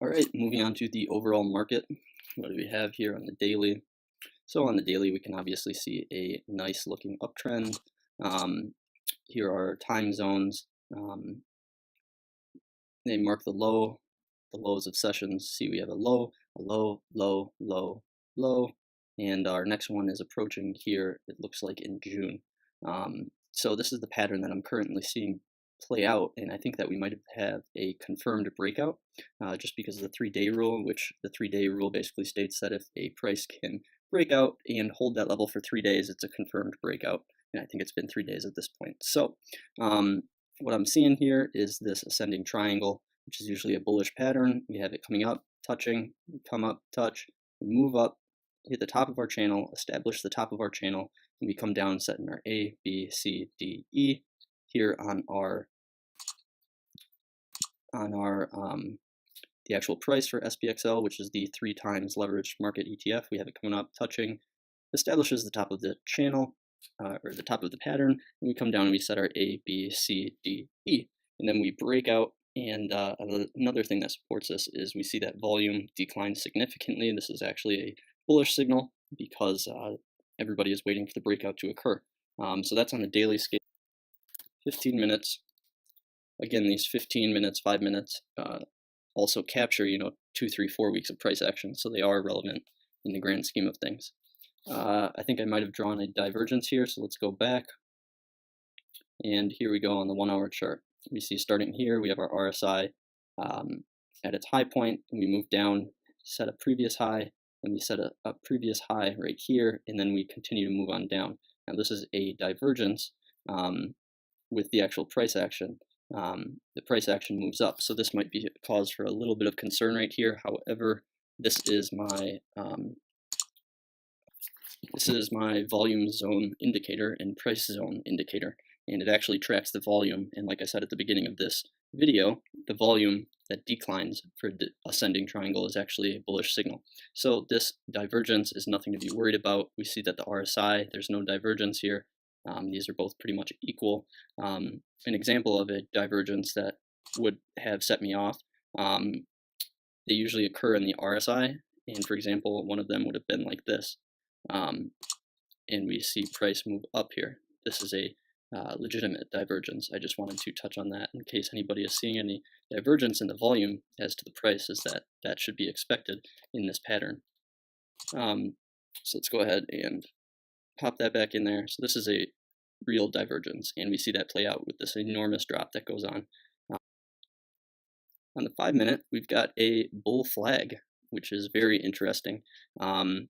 All right, moving on to the overall market. What do we have here on the daily? So on the daily, we can obviously see a nice looking uptrend. Here are time zones. They mark the lows of sessions. See, we have a low, low, low, and our next one is approaching here, it looks like in June. So this is the pattern that I'm currently seeing play out, and I think that we might have a confirmed breakout just because of the 3-day rule, which the 3-day rule basically states that if a price can break out and hold that level for 3 days, it's a confirmed breakout, and I think it's been 3 days at this point. So what I'm seeing here is this ascending triangle, which is usually a bullish pattern. We have it coming up, touching, come up, touch, move up, hit the top of our channel, establish the top of our channel, and we come down, set in our A, B, C, D, E. Here on our the actual price for SPXL, which is the 3 times leveraged market ETF, we have it coming up, touching, establishes the top of the channel, or the top of the pattern, and we come down and we set our A, B, C, D, E, and then we break out. And another thing that supports this is we see that volume decline significantly. This is actually a bullish signal because everybody is waiting for the breakout to occur. So that's on a daily scale. 15 minutes. Again, these 15 minutes, 5 minutes also capture, 2, 3, 4 weeks of price action, so they are relevant in the grand scheme of things. I think I might have drawn a divergence here, so let's go back. And here we go on the 1-hour chart. We see starting here, we have our RSI at its high point, and we move down, set a previous high, and we set a previous high right here, and then we continue to move on down. Now this is a divergence with the actual price action. The price action moves up, so this might be a cause for a little bit of concern right here. However, this is my volume zone indicator and price zone indicator, and it actually tracks the volume. And like I said at the beginning of this video, the volume that declines for the ascending triangle is actually a bullish signal. So this divergence is nothing to be worried about. We see that the RSI, there's no divergence here. These are both pretty much equal. An example of a divergence that would have set me off, they usually occur in the RSI, and for example, one of them would have been like this. And we see price move up here. This is a legitimate divergence. I just wanted to touch on that in case anybody is seeing any divergence in the volume as to the price, is that should be expected in this pattern. So let's go ahead and pop that back in there. So this is a real divergence, and we see that play out with this enormous drop that goes on. On the 5-minute, we've got a bull flag, which is very interesting. We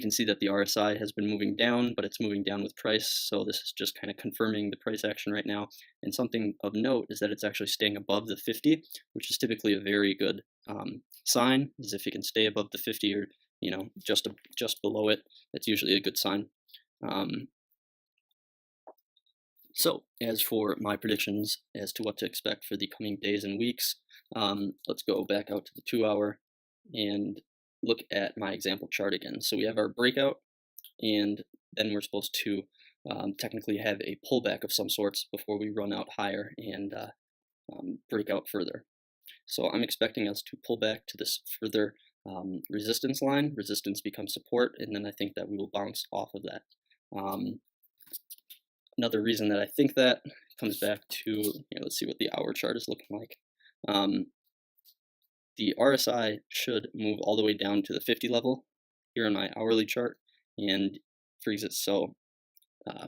can see that the RSI has been moving down, but it's moving down with price, so this is just kind of confirming the price action right now. And something of note is that it's actually staying above the 50, which is typically a very good sign, is if you can stay above the 50 or just below it, that's usually a good sign. So as for my predictions as to what to expect for the coming days and weeks, let's go back out to the 2-hour and look at my example chart again. So we have our breakout, and then we're supposed to technically have a pullback of some sorts before we run out higher and break out further. So I'm expecting us to pull back to this further resistance line. Resistance becomes support, and then I think that we will bounce off of that. Another reason that I think that comes back to, let's see what the hour chart is looking like. The RSI should move all the way down to the 50 level here on my hourly chart and freeze it. So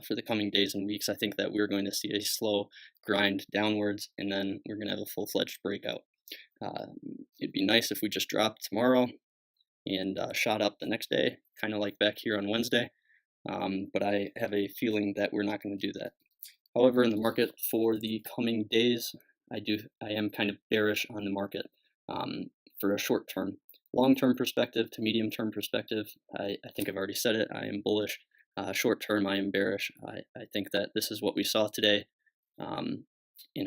for the coming days and weeks, I think that we're going to see a slow grind downwards, and then we're going to have a full-fledged breakout. It'd be nice if we just dropped tomorrow and shot up the next day, kind of like back here on Wednesday. But I have a feeling that we're not going to do that. However, in the market for the coming days, I am kind of bearish on the market for a short-term. Long-term perspective to medium-term perspective, I think I've already said it, I am bullish. Short-term, I am bearish. I think that this is what we saw today, and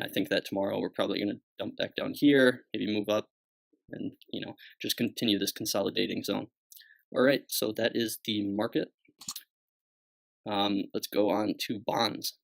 I think that tomorrow we're probably going to dump back down here, maybe move up, and just continue this consolidating zone. All right, so that is the market. Let's go on to bonds.